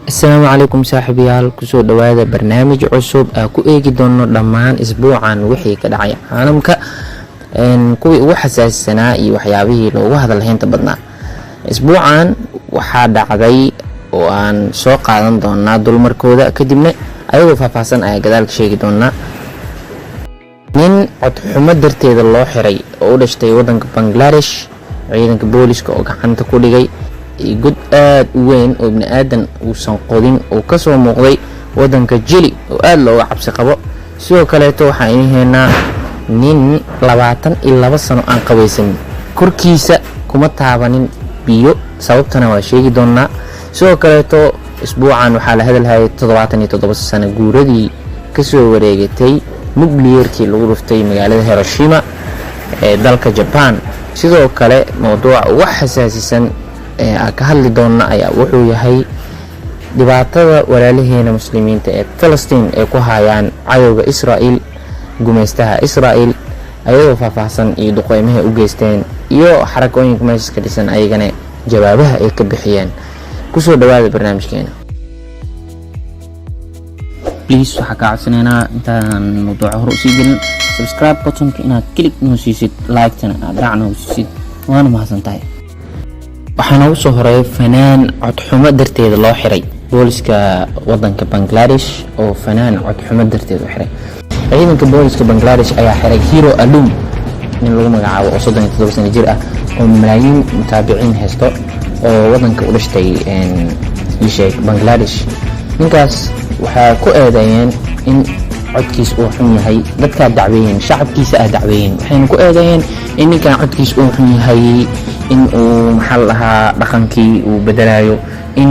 السلام عليكم saaxiibayaal kusoo dhawaada barnaamij cusub ku eegi doono dhammaan isbuucan wixii ka dhacay caalamka kuwii ugu xasaasisanaa iyo waxyaabihii loogu hadalhaynta badnaa. Isbuucan waxaa dhacday oo aan soo qaadan doonaa dulmarkooda kadibna ayagoo faahfaahsan ayaa gadaal ka sheegi doonaa. nin codxumo darteeda loo xiray oo u dhashtay wadanka Bangladesh, ciidanka booliska oo gacanta ku dhigay god aad u weyn oo ibni aadan uusan qodin oo ka soo muuqday wadanka Chile oo aad looga cabsi qabo. sidoo kale waxaan heynaa nin 22 sano aan qabaysan korkiisa kuma taabanin biyo, sababtana waa sheegi doonaa. sidoo kale isbuucan waxaa la hadalhayay 77 sano guuradii ka soo wareegatay nuclearkii lagu dhuftay magaalada Hiroshima ee dalka Japan. sidoo kale mowduuca ugu xasaasisan ka hadli doona ayaa wuxuu yahay dhibaatada walaalaheena muslimiinta ee Palestine ee ku hayaan cadowga Israel, gumeystaha Israel, ayagoo faahfaahsan iyo duqeymaha u geysteen iyo xarakooyinka meesha ka dhisan ayagana jawaabaha ay ka bixiyeen. kusoo dhawaada barnaamijkeena. please waxaa ka codsanayna intaan mowduuca hore usii gelin subscribe buttonka inaad click noo siisid, like-tana aad raac noo siisid, waana mahadsantahay. waxaa noogu soo horeeyay fanaan codxumo darteeda loo xiray booliska wadanka Bangladesh oo fanaan codxumo darteeda u xiray. ciidanka booliska Bangladesh ayaa xiray Hero Alum, nin lagu magacaabo oo 37 sano jir ah oo malaayiin mutaabiciin haysto oo wadanka u dhashtay Bangladesh. ninkaas waxaa ku eedeeyeen in codkiis uu xun yahay, dadka dacweeyeen, shacabkiisa ah dacweeyeen, waxayna ku eedeeyeen in ninkan codkiis uu xun yahay, in uu dhaqankii uu bedelayo, in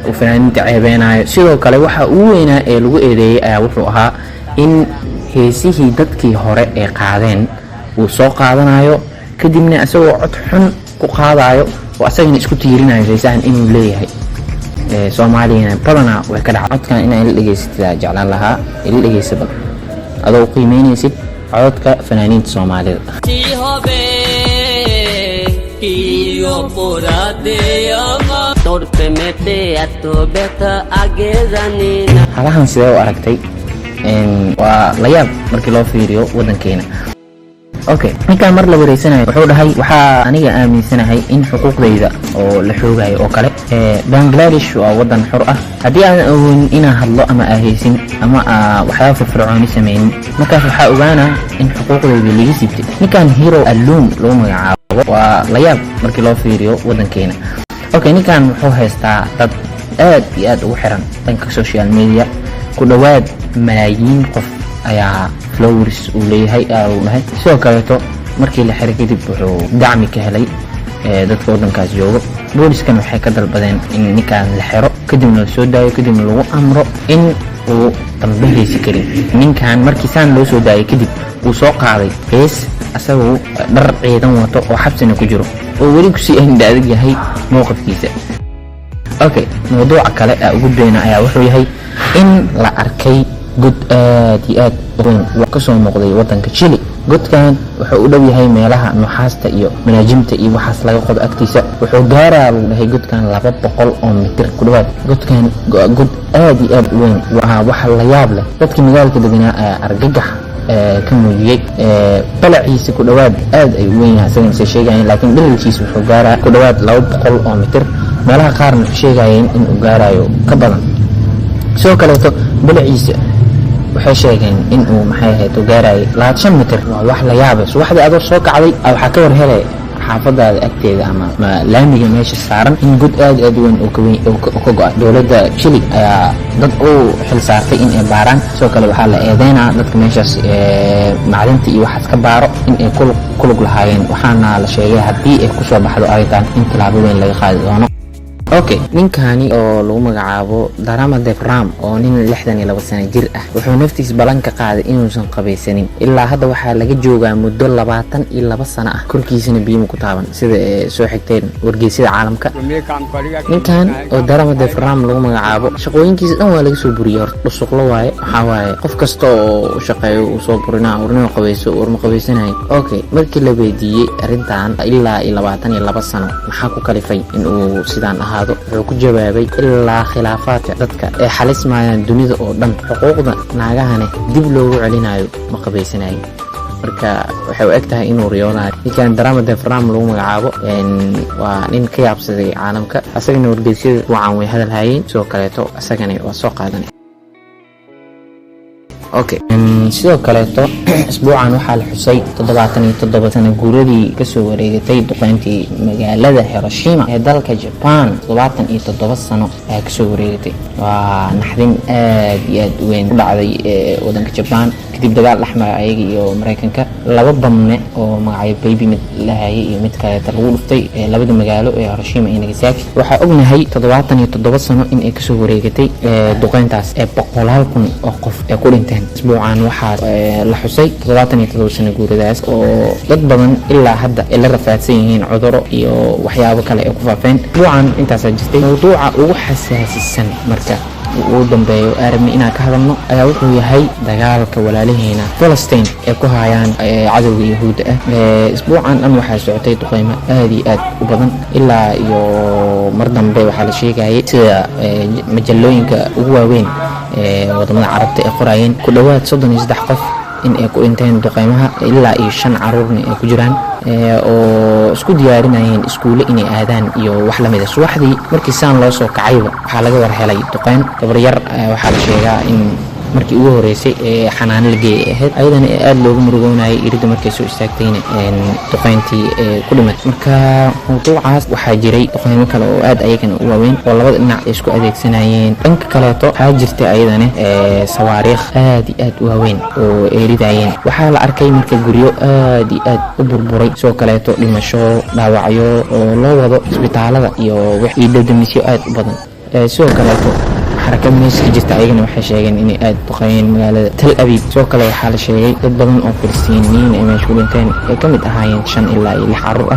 uu fanaaniinta ceebeenayo. sidoo kale waxa uu weynaa ee lagu eedeeyay ayaa wuxuu ahaa in heesihii dadkii hore ee qaadeen uu soo qaadanayo kadibna isagoo cod xun ku qaadayo oo asagana isku tiirinayo heesahan inuu leeyahay. Soomaaliyana badanaa way ka dhacday. codkan inay la dhageysatid jeclaan lahaa ila dhageysada adoo qiimeynaysid codka fanaaniinta Soomaalida. halahan sidee u aragtay? waa la yaab markii loo fiiriyo wadankeena. ninkaan mar la wareysanayo wuxuu dhahay waxaa aniga aaminsanahay in xuquuqdayda oo la xoogayo oo kale. Bangladesh waa wadan xor ah, haddii aan awoodin inaan hadlo ama ahaysin ama waxyaaba firfircooni sameynin, markaas waxaa ogaanaa in xuquuqdayda laga siibtay. ninkaan Hero Alum lagu magacaabo waa la yaab markii loo fiiriyo wadankeena. ninkaan wuxuu haystaa dad aad iyo aad ugu xiran dhanka social media, ku dhawaad malaayiin qof ayaa followers uu leeyahay uu dhahay. sidoo kale markii la xiray kadib wuxuu dacmi ka helay dadka wadankaas jooga. booliiskan waxay ka dalbadeen in ninkaan la xiro kadibna la soo daayo, kadibna lagu amro in uu dambe heesi karin. ninkaan markii saan loo soo daayay kadib uu soo qaaday hees asagoo dhar ciidan wato oo xabsina ku jiro oo weli kusii adag yahay mowqifkiisa. mowduuca kale ugu dayna ayaa wuxuu yahay in la arkay god aad iyo aad weyn oo ka soo muuqday wadanka Chile. godkan wuxuu u dhow yahay meelaha nuxaasta iyo manaajimta iyo waxaas laga qodo agtiisa. wuxuu gaaraa lagu dhahay godkan 200 oo mitir ku dhawaad. godkan god aad iyo aad u weyn, waa wax la yaab leh. dadkii magaalada deganaa ayaa argagax ka muujiyay. balaciisa ku dhawaad aad ay u weyn yahay asagana say sheegayeen, laakiin dhererkiisa wuxuu gaaraa ku dhawaad 200 oo mitir. meelaha qaarna waxay sheegayeen in uu gaarayo ka badan. sidoo kale balaciisa waxay sheegeen in uu gaarayo 25 mitir. waa wax la yaab ah. subaxdii adoo soo kacday waxaa ka war helay xaafadaada agteeda ama laamiga meesha saaran in god aad aad weyn oo ka go'ay. dowladda Chile ayaa dad u xil saartay in ay baaraan. sidoo kale waxaa la eedeynaa dadka meeshaas macdinta iyo waxaas ka baaro in ay ku lug lahaayeen, waxaana la sheegay haddii ay ku soo baxdo arrintan in tilaabo weyn laga qaadi doono. ninkani oo lagu magacaabo Dharma Devram oo nin 62 sano jir ah wuxuu naftiis balan ka qaaday inuusan qabaysanin. ilaa hadda waxaa laga joogaa muddo 22 sano ah, korkiisana biyo ku taaban sida soo xigteen wargeysyada caalamka. ninkan oo Dharma Devram lagu magacaabo shaqooyinkiisa dhan waa laga soo buriyay. horta dhusuqlo waaye, waxaa waaye qof kasta oo u shaqeeyo uu soo burinaa urno qabayso urma qabaysanay. markii la weydiiyey arrintan ilaa 22 sano maxaa ku kalifay in uu sidaan ahaa ahaado wuxuu ku jawaabay ilaa khilaafaadka dadka ee xalismayaan dunida oo dhan xuquuqda naagahana dib loogu celinayo ma qabaysanayo. marka waxay u egtahay inuu riyoonayo ninkan drama de Fram lagu magacaabo waa nin ka yaabsaday caalamka asagana wargeysyada wacan way hadal hayeen sidoo kaleeto asagana waa soo qaadanay. okay sidoo kaleeto isbuucan waxaa la xusay 77 sano guuradii kasoo wareegatay duqeyntii magaalada Hiroshima ee dalka Japan. 77 sano ayaa kasoo wareegatay. waa naxdin aad iyo aad u weyn u dhacday wadanka Japan kadib dagaal dhexmara ayaga iyo Mareykanka. laba bamne oo magacyo baby mid lahayay iyo mid kale lagu dhuftay labada magaalo ee Hiroshima iyo Nagasaki. waxaa ognahay 77 sano in ay kasoo wareegatay duqeyntaas ee 100,000 oo qof ee ku dhinteen. isbuucan waxaa la xusay 77 sano guuradaas oo dad badan ilaa hadda ay la rafaadsan yihiin cudurro iyo waxyaabo kale ee ku faafeen. isbuucan intaasaa jirtay. mawduuca ugu xasaasisan marka ugu dambeeyo arabni inaan ka hadalno ayaa wuxuu yahay dagaalka walaalaheena Palestine ee ku hayaan cadawga Yahuudda ah. isbuucan dhan waxaa socotay duqeymo aad iyo aad u badan ilaa iyo mar dambe waxaa la sheegayay sida majallooyinka ugu waaweyn wadamada carabta ay qorayeen ku dhawaad 33 qof in ay ku dhinteen duqeymaha ilaa iyo 5 caruurna ay ku jiraan oo isku diyaarinayeen iskuulo inay aadaan iyo wax lamid ah. subaxdii markii saan loo soo kacayba waxaa laga war helay duqeyn gabar yar waxaa la sheegaa in markii ugu horeysay xanaan la geeyay ahayd ayadana aad loogu murugoonayay irida markay soo istaagtayna duqeyntii ku dhimatay. marka mawduucaas waxaa jiray duqeymo kale oo aad ayagana u waaweyn oo labada dhinac ay isku adeegsanayeen. dhanka kaleeto waxaa jirta ayadana sawaariikh aad iyo aad u waaweyn oo ay ridayeen. waxaa la arkay marka guryo aad iyo aad u burburay sidoo kaleeto dhimasho dhaawacyo oo loo wado isbitaalada iyo dowdamisyo aad u badan. sidoo kaleeto حركة ميسك جت عيجنا وحشيجن إني أد بقين مجال تل أبيب سوق له حال شيء تبدون أو فلسطينيين مشغولين تاني كم تهاين شان إلا الحرة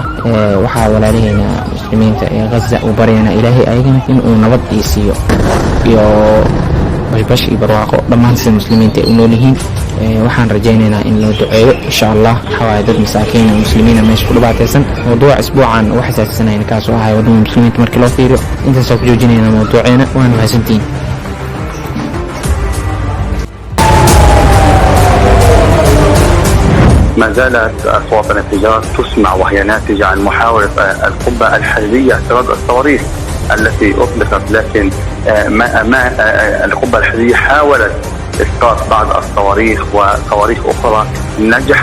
وحاول علينا مسلمين غزة وبرينا إلهي عيجنا إنه نبض يسيو يو باش يبرواقو ضمان المسلمين تقولين وحن رجينا إن لو دعاء إن شاء الله حوائد المساكين المسلمين ما يشكلوا بعد سنة موضوع أسبوعا وحساس سنة إن كاسوا هاي ودون المسلمين تمركلوا فيه أنت سوف جوجينا موضوعنا وأنا هزنتين. ما زالت أصوات الانفجار تسمع وهي ناتجة عن محاولة القبة الحربية اعتراض الصواريخ التي أطلقت، لكن القبة الحربية حاولت إسقاط بعض الصواريخ وصواريخ أخرى نجح